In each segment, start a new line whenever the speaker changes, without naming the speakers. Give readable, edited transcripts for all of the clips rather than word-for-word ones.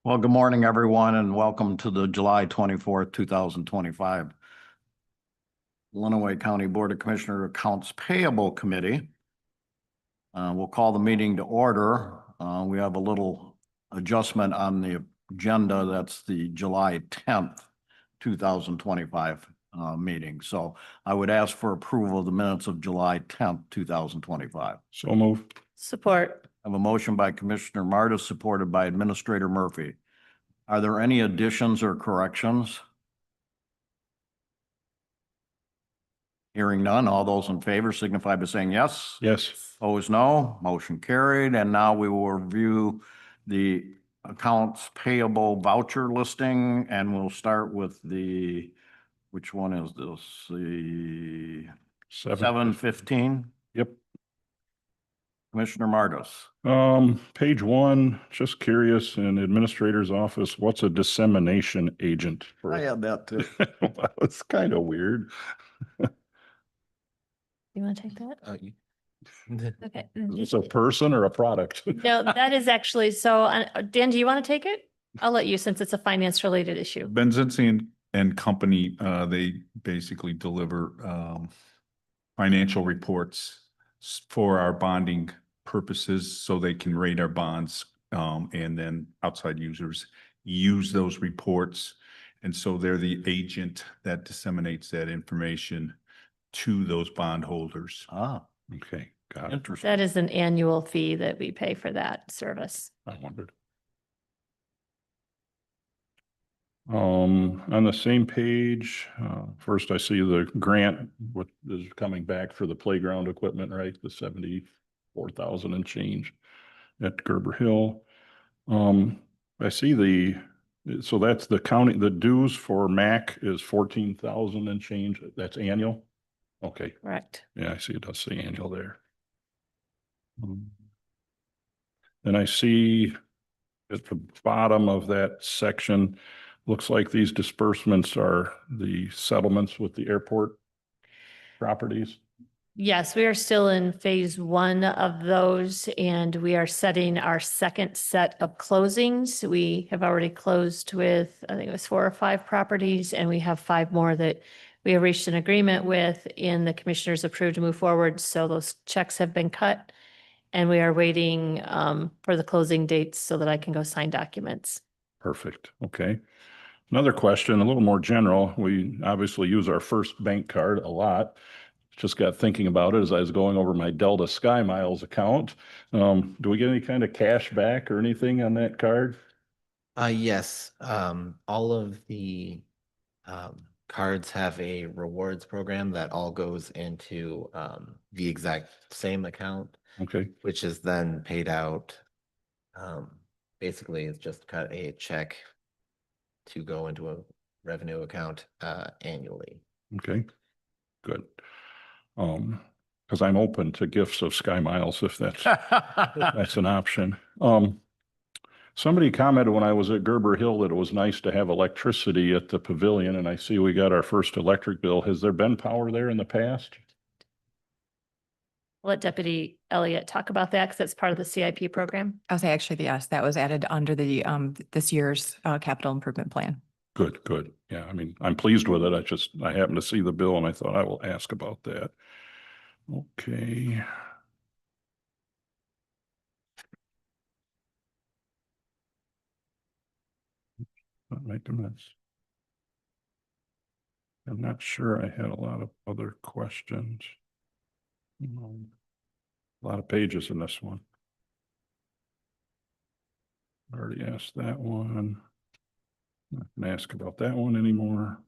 Well, good morning, everyone, and welcome to the July 24th, 2025 Lenawee County Board of Commissioner Accounts Payable Committee. We'll call the meeting to order. We have a little adjustment on the agenda. That's the July 10th, 2025 meeting. So I would ask for approval of the minutes of July 10th, 2025.
So move.
Support.
I have a motion by Commissioner Martis, supported by Administrator Murphy. Are there any additions or corrections? Hearing none, all those in favor signify by saying yes.
Yes.
Opposed, no. Motion carried. And now we will review the accounts payable voucher listing, and we'll start with the, which one is this? The 715?
Yep.
Commissioner Martis.
Page 1, just curious, in administrator's office, what's a dissemination agent for?
I had that too.
Well, it's kind of weird.
You want to take that? Okay.
Is it a person or a product?
No, that is actually, so Dan, do you want to take it? I'll let you, since it's a finance related issue.
Benzinski and Company, they basically deliver financial reports for our bonding purposes, so they can rate our bonds, and then outside users use those reports. And so they're the agent that disseminates that information to those bondholders.
Ah,
Okay, got it.
interesting.
That is an annual fee that we pay for that service.
I wondered. On the same page, first I see the grant, what is coming back for the playground equipment, right? The 74,000 and change at Gerber Hill. I see so that's the county, the dues for MAC is 14,000 and change. That's annual. Okay.
Correct.
Yeah, I see it does say annual there. Then I see at the bottom of that section, looks like these disbursements are the settlements with the airport properties.
Yes, we are still in phase 1 of those, and we are setting our second set of closings. We have already closed with, I think it was 4 or 5 properties, and we have 5 more that we have reached an agreement with, and the commissioners approved to move forward. So those checks have been cut, and we are waiting for the closing dates so that I can go sign documents.
Perfect. Okay. Another question, a little more general. We obviously use our first bank card a lot. Just got thinking about it as I was going over my Delta Sky Miles account. Do we get any kind of cash back or anything on that card?
Yes. All of the cards have a rewards program that all goes into the exact same account,
Okay.
which is then paid out. Basically, it's just cut a check to go into a revenue account annually.
Okay, good. Because I'm open to gifts of Sky Miles if that's an option. Somebody commented when I was at Gerber Hill that it was nice to have electricity at the pavilion, and I see we got our first electric bill. Has there been power there in the past?
I'll let Deputy Elliott talk about that because that's part of the CIP program.
I would say actually, yes, that was added under the this year's capital improvement plan.
Good, good. Yeah, I mean, I'm pleased with it. I happened to see the bill and I thought I will ask about that. Okay. Not making this. I'm not sure I had a lot of other questions. A lot of pages in this one. Already asked that one. Not gonna ask about that one anymore.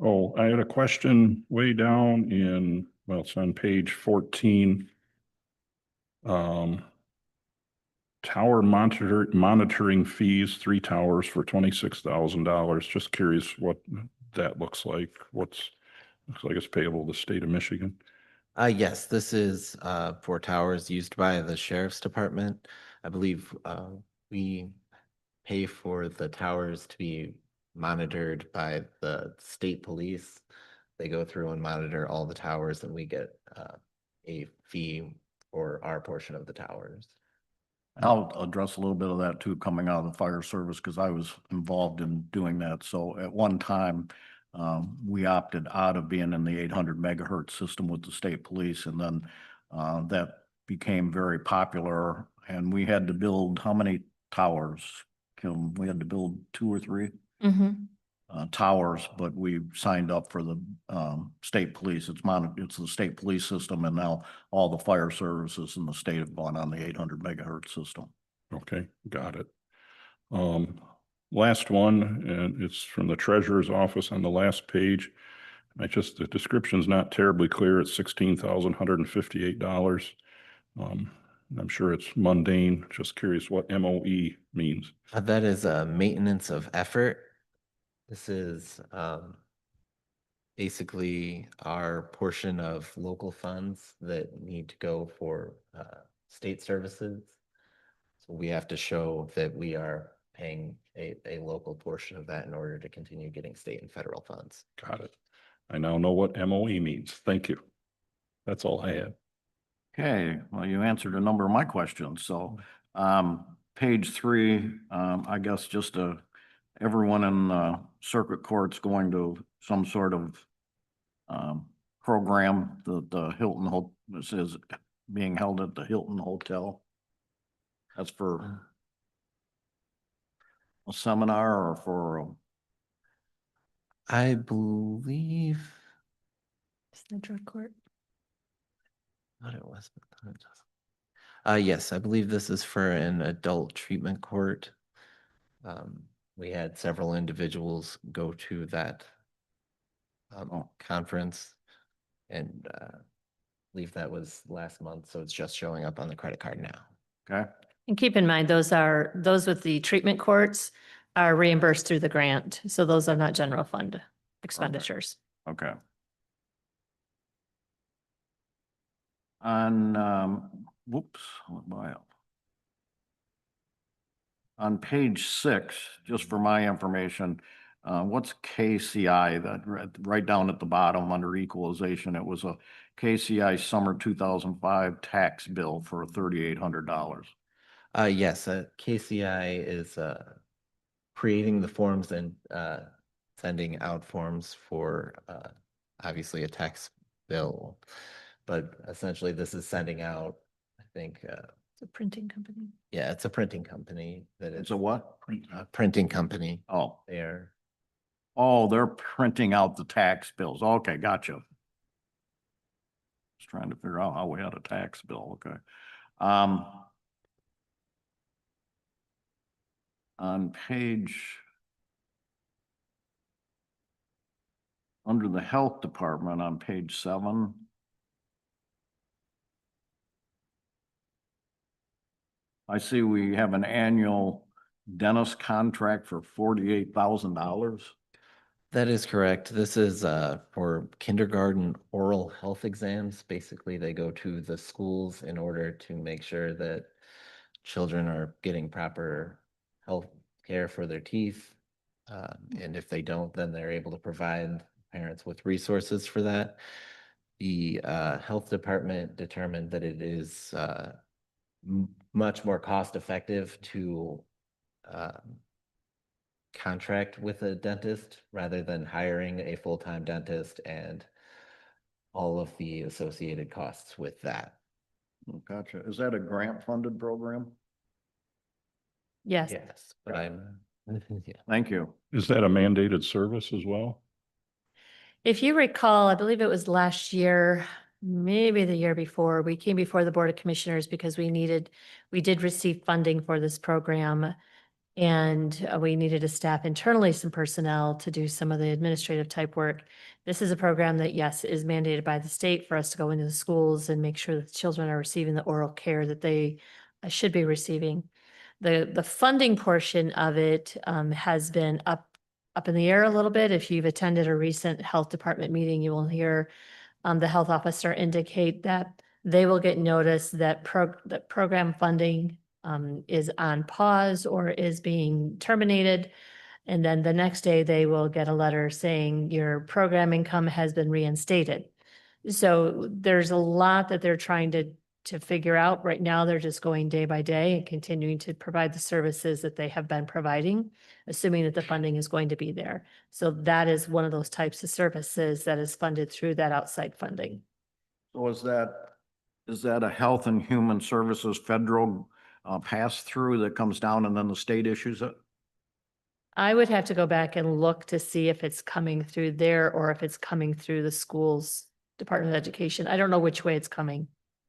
Oh, I had a question way down in, well, it's on page 14. Tower monitoring fees, 3 towers for $26,000. Just curious what that looks like. Looks like it's payable to the state of Michigan.
Yes, this is for towers used by the sheriff's department. I believe we pay for the towers to be monitored by the state police. They go through and monitor all the towers, and we get a fee for our portion of the towers.
I'll address a little bit of that too, coming out of the fire service, because I was involved in doing that. So at one time, we opted out of being in the 800 megahertz system with the state police, and then that became very popular, and we had to build, how many towers? Kim, we had to build 2 or 3
Mhm.
towers, but we signed up for the state police. It's the state police system, and now all the fire services in the state have gone on the 800 megahertz system.
Okay, got it. Last one, and it's from the treasurer's office on the last page. The description's not terribly clear. It's $16,158. I'm sure it's mundane. Just curious what MOE means.
That is a maintenance of effort. This is basically our portion of local funds that need to go for state services. So we have to show that we are paying a local portion of that in order to continue getting state and federal funds.
Got it. I now know what MOE means. Thank you. That's all I had.
Okay, well, you answered a number of my questions. So page 3, I guess just everyone in circuit court's going to some sort of program, the Hilton, this is being held at the Hilton Hotel. That's for a seminar or for
I believe
It's the drug court.
what it was. Yes, I believe this is for an adult treatment court. We had several individuals go to that conference, and believe that was last month, so it's just showing up on the credit card now.
okay?
And keep in mind, those with the treatment courts are reimbursed through the grant. So those are not general fund expenditures.
Okay. On, whoops, what am I up? On page 6, just for my information, what's KCI? That right down at the bottom under equalization, it was a KCI summer 2005 tax bill for $3,800.
Yes, KCI is creating the forms and sending out forms for obviously a tax bill. But essentially, this is sending out, I think,
It's a printing company.
yeah, it's a printing company that
It's
is
a what?
a printing company.
Oh,
They're
they're printing out the tax bills. Okay, gotcha. Just trying to figure out how we had a tax bill. Okay. On page, under the health department on page 7. I see we have an annual dentist contract for $48,000.
That is correct. This is for kindergarten oral health exams. Basically, they go to the schools in order to make sure that children are getting proper health care for their teeth. And if they don't, then they're able to provide parents with resources for that. The health department determined that it is much more cost effective to contract with a dentist rather than hiring a full-time dentist and all of the associated costs with that.
Gotcha. Is that a grant funded program?
Yes.
Yes, but I'm, yeah.
Thank you.
Is that a mandated service as well?
If you recall, I believe it was last year, maybe the year before, we came before the Board of Commissioners because we did receive funding for this program. And we needed to staff internally some personnel to do some of the administrative type work. This is a program that, yes, is mandated by the state for us to go into the schools and make sure that the children are receiving the oral care that they should be receiving. The funding portion of it has been up in the air a little bit. If you've attended a recent health department meeting, you will hear the health officer indicate that they will get notice that program funding is on pause or is being terminated. And then the next day they will get a letter saying your program income has been reinstated. So there's a lot that they're trying to figure out. Right now, they're just going day by day and continuing to provide the services that they have been providing, assuming that the funding is going to be there. So that is one of those types of services that is funded through that outside funding.
So is that a Health and Human Services federal pass-through that comes down and then the state issues it?
I would have to go back and look to see if it's coming through there or if it's coming through the schools, Department of Education. I don't know which way it's coming.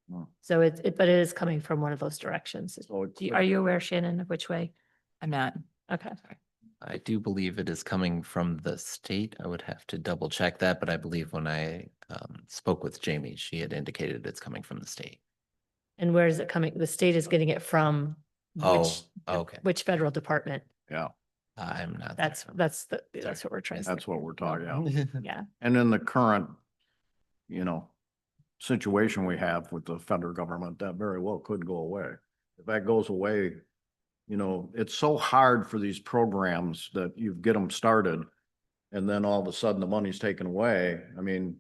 Hmm.
So but it is coming from one of those directions.
So
Are you aware, Shannon, of which way?
I'm not.
Okay.
I do believe it is coming from the state. I would have to double check that, but I believe when I spoke with Jamie, she had indicated it's coming from the state.
And where is it coming? The state is getting it from
Oh,
which,
okay.
which federal department?
Yeah,
I'm not.
That's what we're trying to.
that's what we're talking about.
Yeah.
And in the current, you know, situation we have with the federal government, that very well could go away. If that goes away, you know, it's so hard for these programs that you get them started and then all of a sudden the money's taken away. I mean,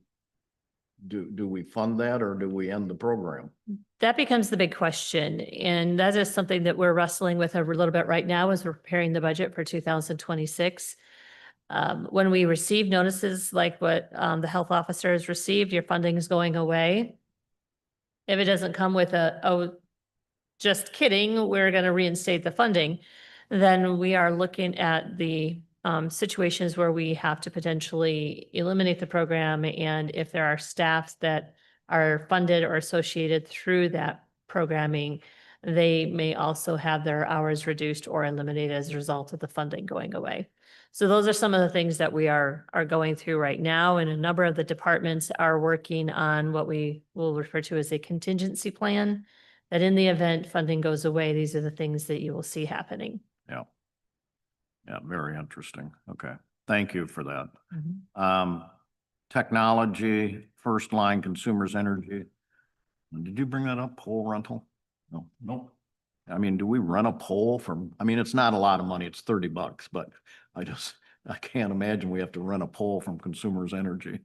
do we fund that or do we end the program?
That becomes the big question. And that is something that we're wrestling with a little bit right now as we're preparing the budget for 2026. When we receive notices like what the health officer has received, your funding is going away. If it doesn't come with oh, just kidding, we're going to reinstate the funding, then we are looking at the situations where we have to potentially eliminate the program. And if there are staffs that are funded or associated through that programming, they may also have their hours reduced or eliminated as a result of the funding going away. So those are some of the things that we are going through right now. And a number of the departments are working on what we will refer to as a contingency plan, that in the event funding goes away, these are the things that you will see happening.
Yeah. Yeah, very interesting. Okay. Thank you for that. Technology, first line consumers energy. Did you bring that up? Pole rental? No.
No,
I mean, do we rent a pole from, I mean, it's not a lot of money. It's $30, but I can't imagine we have to rent a pole from Consumers Energy.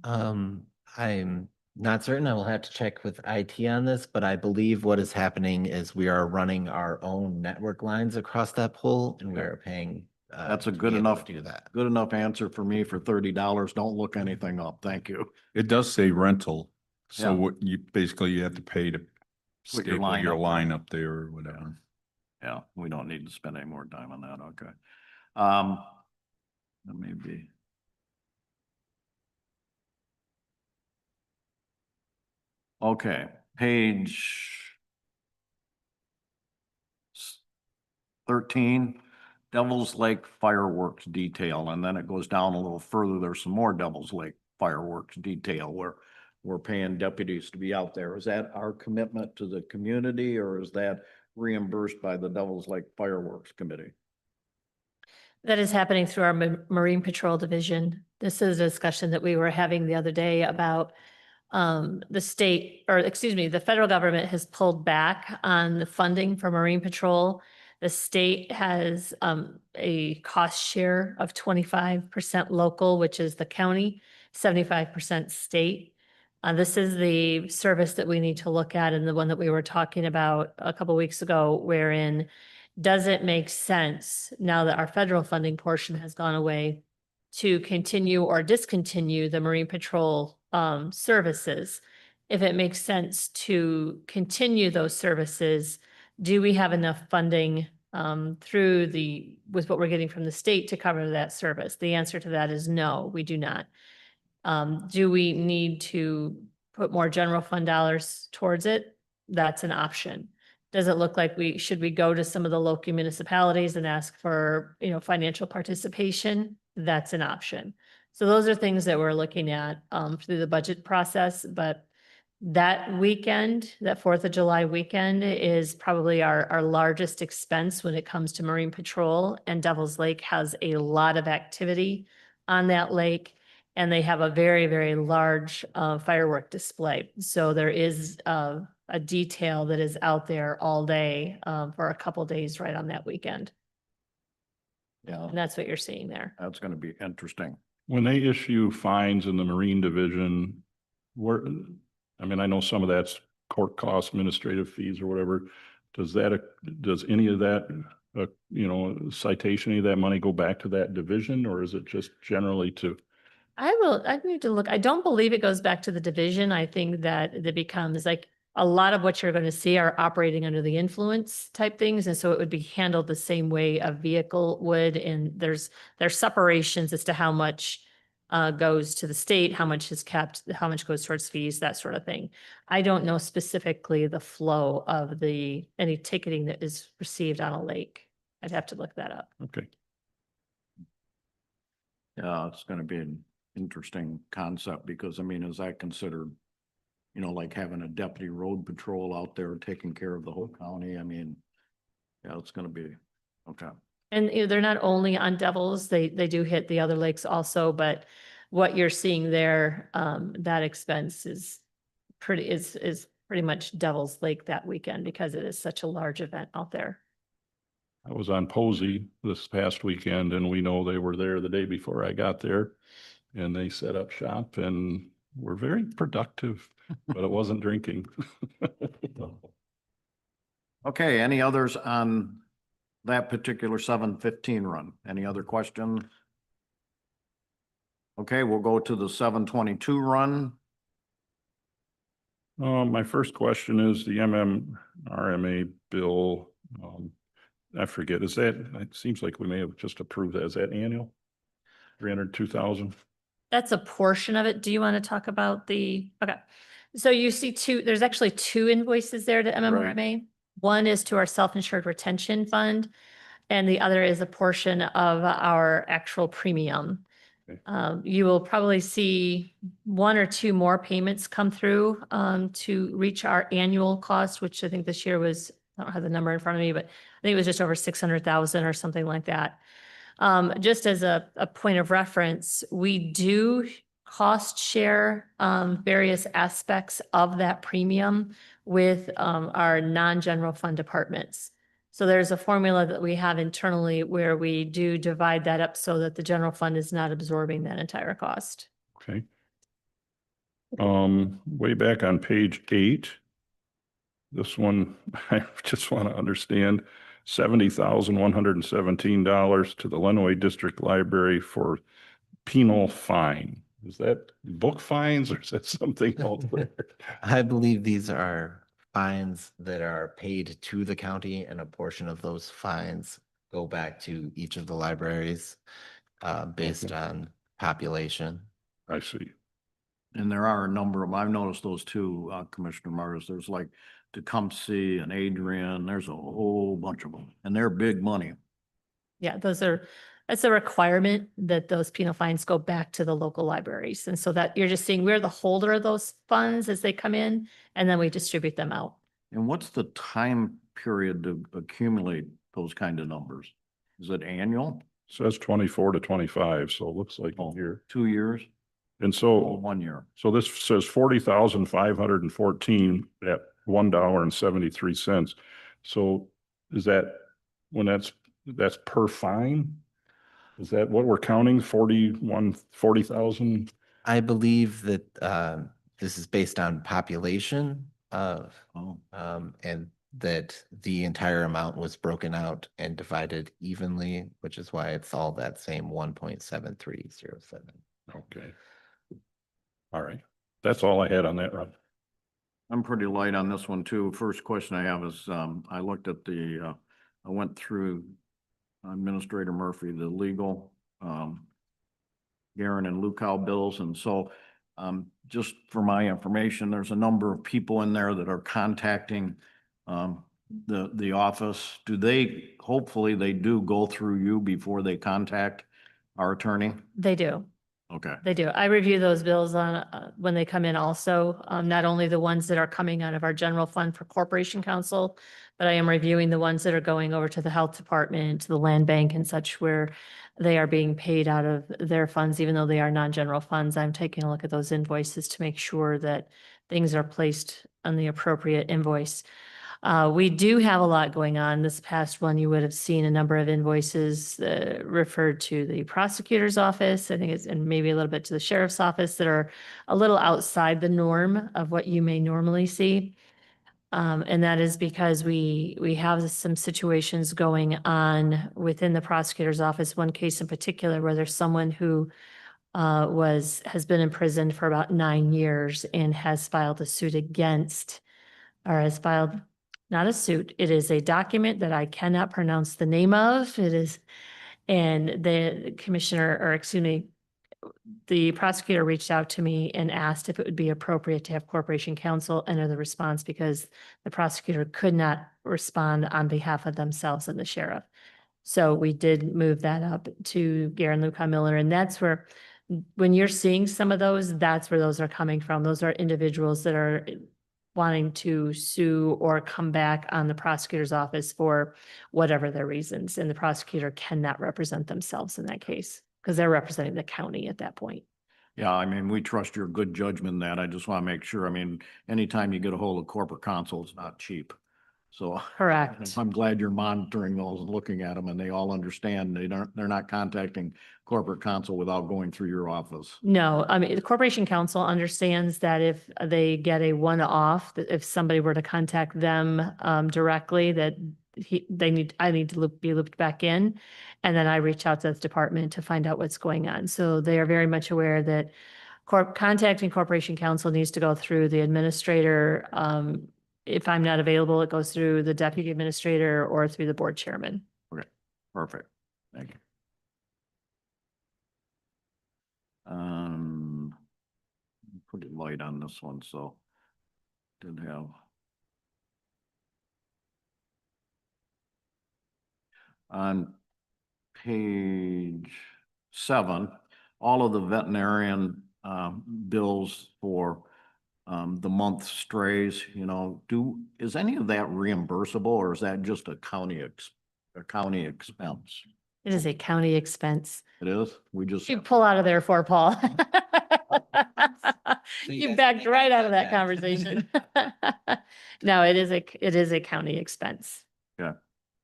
I'm not certain. I will have to check with IT on this, but I believe what is happening is we are running our own network lines across that pole and we are paying.
That's a
to
good
be able
enough,
to do that.
good enough answer for me for $30. Don't look anything up. Thank you.
It does say rental, so
Yeah.
what you have to pay to
Put your
staple
line
your
up.
line up there or whatever.
Yeah, we don't need to spend any more time on that. Okay. That may be. Okay, page 13, Devil's Lake fireworks detail, and then it goes down a little further. There's some more Devil's Lake fireworks detail where we're paying deputies to be out there. Is that our commitment to the community or is that reimbursed by the Devil's Lake Fireworks Committee?
That is happening through our Marine Patrol Division. This is a discussion that we were having the other day about the state, or excuse me, the federal government has pulled back on the funding for Marine Patrol. The state has a cost share of 25% local, which is the county, 75% state. This is the service that we need to look at and the one that we were talking about a couple weeks ago, wherein does it make sense now that our federal funding portion has gone away to continue or discontinue the Marine Patrol services? If it makes sense to continue those services, do we have enough funding with what we're getting from the state to cover that service? The answer to that is no, we do not. Do we need to put more general fund dollars towards it? That's an option. Does it look like should we go to some of the local municipalities and ask for, financial participation? That's an option. So those are things that we're looking at through the budget process, but that weekend, that 4th of July weekend is probably our largest expense when it comes to Marine Patrol, and Devil's Lake has a lot of activity on that lake. And they have a very, very large firework display. So there is a detail that is out there all day for a couple days right on that weekend.
Yeah,
And that's what you're seeing there.
that's going to be interesting.
When they issue fines in the Marine Division, where, I mean, I know some of that's court costs, administrative fees or whatever. Does any of that, citation, any of that money go back to that division, or is it just generally to?
I need to look. I don't believe it goes back to the division. I think that it becomes like a lot of what you're going to see are operating under the influence type things. And so it would be handled the same way a vehicle would. And there's separations as to how much goes to the state, how much is kept, how much goes towards fees, that sort of thing. I don't know specifically the flow of any ticketing that is received on a lake. I'd have to look that up.
Okay.
Yeah, it's gonna be an interesting concept because, I mean, is that considered, like having a deputy road patrol out there taking care of the whole county? I mean, yeah, it's gonna be, okay.
And they're not only on Devils, they do hit the other lakes also, but what you're seeing there, that expense is pretty much Devils Lake that weekend because it is such a large event out there.
I was on Posey this past weekend and we know they were there the day before I got there. And they set up shop and were very productive, but it wasn't drinking.
Okay, any others on that particular 7:15 run? Any other questions? Okay, we'll go to the 7:22 run.
My first question is the MMRMA bill. I forget, it seems like we may have just approved that. Is that annual? 302,000?
That's a portion of it. Do you want to talk about okay. So you see there's actually two invoices there to MMRMA. One is to our self-insured retention fund, and the other is a portion of our actual premium.
Okay.
You will probably see one or two more payments come through to reach our annual cost, which I think this year was, I don't have the number in front of me, but I think it was just over 600,000 or something like that. Just as a point of reference, we do cost share various aspects of that premium with our non-general fund departments. So there's a formula that we have internally where we do divide that up so that the general fund is not absorbing that entire cost.
Okay. Way back on page 8, this one, I just want to understand, $70,117 to the Lenawee District Library for penal fine. Is that book fines or is that something else?
I believe these are fines that are paid to the county, and a portion of those fines go back to each of the libraries based on population.
I see.
And there are a number of them. I've noticed those too, Commissioner Mars. There's like Tecumseh and Adrian. There's a whole bunch of them and they're big money.
Yeah, that's a requirement that those penal fines go back to the local libraries. And so that you're just seeing we're the holder of those funds as they come in, and then we distribute them out.
And what's the time period to accumulate those kind of numbers? Is it annual?
Says 24 to 25, so it looks like a
Oh,
year.
2 years?
And
Or
so,
1 year?
so this says 40,514 at $1.73. So is that when that's per fine? Is that what we're counting? 40,000?
I believe that this is based on population of,
Oh,
and that the entire amount was broken out and divided evenly, which is why it's all that same 1.7307.
Okay. All right. That's all I had on that, Rob.
I'm pretty light on this one too. First question I have is, I looked at I went through Administrator Murphy, the legal, Garen and Lukow bills. And so, just for my information, there's a number of people in there that are contacting, the office. Hopefully they do go through you before they contact our attorney?
They do.
Okay.
They do. I review those bills on when they come in also, not only the ones that are coming out of our general fund for Corporation Council, but I am reviewing the ones that are going over to the health department, to the land bank and such, where they are being paid out of their funds, even though they are non-general funds. I'm taking a look at those invoices to make sure that things are placed on the appropriate invoice. We do have a lot going on. This past one, you would have seen a number of invoices referred to the prosecutor's office. I think it's, and maybe a little bit to the sheriff's office that are a little outside the norm of what you may normally see. And that is because we have some situations going on within the prosecutor's office. One case in particular where there's someone who has been imprisoned for about 9 years and has filed a suit against, or has filed, not a suit, it is a document that I cannot pronounce the name of. It is, and the commissioner, or excuse me, the prosecutor reached out to me and asked if it would be appropriate to have corporation counsel enter the response because the prosecutor could not respond on behalf of themselves and the sheriff. So we did move that up to Garen Luca Miller, and that's where, when you're seeing some of those, that's where those are coming from. Those are individuals that are wanting to sue or come back on the prosecutor's office for whatever their reasons, and the prosecutor cannot represent themselves in that case because they're representing the county at that point.
Yeah, I mean, we trust your good judgment in that. I just want to make sure, I mean, anytime you get a hold of corporate counsel, it's not cheap. So
Correct.
I'm glad you're monitoring those and looking at them, and they all understand they're not contacting corporate counsel without going through your office.
No, I mean, the corporation counsel understands that if they get a one-off, that if somebody were to contact them directly, that I need to be looped back in. And then I reach out to the department to find out what's going on. So they are very much aware that contacting corporation counsel needs to go through the administrator. If I'm not available, it goes through the deputy administrator or through the board chairman.
Okay, perfect. Thank you. Pretty light on this one, so did have. On page 7, all of the veterinarian bills for the month strays, you know, is any of that reimbursable, or is that just a county expense?
It is a county expense.
It is? We just,
You pull out of there for Paul.
you
You
guys
backed
can
right out of
back
that
that.
conversation. No, it is a county expense.
Yeah.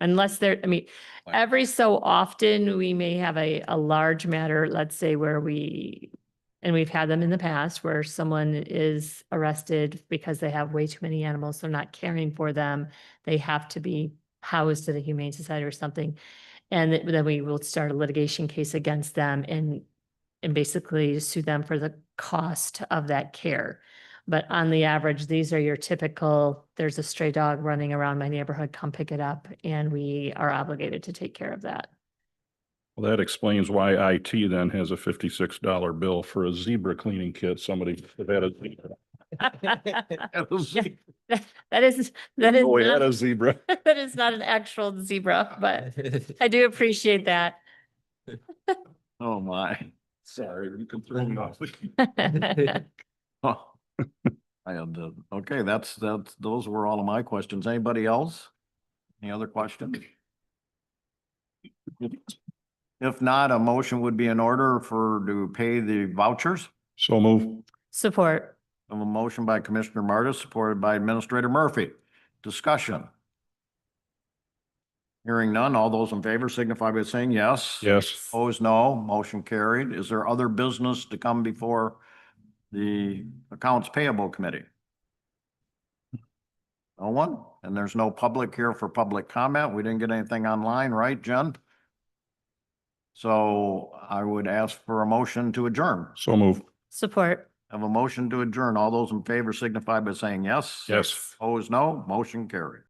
Unless there, I mean,
Right.
every so often, we may have a large matter, let's say where and we've had them in the past where someone is arrested because they have way too many animals, they're not caring for them. They have to be housed at a humane society or something. And then we will start a litigation case against them and basically sue them for the cost of that care. But on the average, these are your typical, there's a stray dog running around my neighborhood, come pick it up, and we are obligated to take care of that.
Well, that explains why IT then has a $56 bill for a zebra cleaning kit. Somebody had a zebra.
That is
Oh, we had
not,
a zebra.
that is not an actual zebra, but I do appreciate that.
oh my.
Sorry, you can throw me off.
Oh, I had to, okay, those were all of my questions. Anybody else? Any other questions? If not, a motion would be in order to pay the vouchers.
So move.
Support.
I have a motion by Commissioner Martis, supported by Administrator Murphy. Discussion. Hearing none, all those in favor signify by saying yes.
Yes.
Opposed, no. Motion carried. Is there other business to come before the Accounts Payable Committee? No one? And there's no public here for public comment. We didn't get anything online, right, Jen? So I would ask for a motion to adjourn.
So move.
Support.
I have a motion to adjourn. All those in favor signify by saying yes.
Yes.
Opposed, no. Motion carried.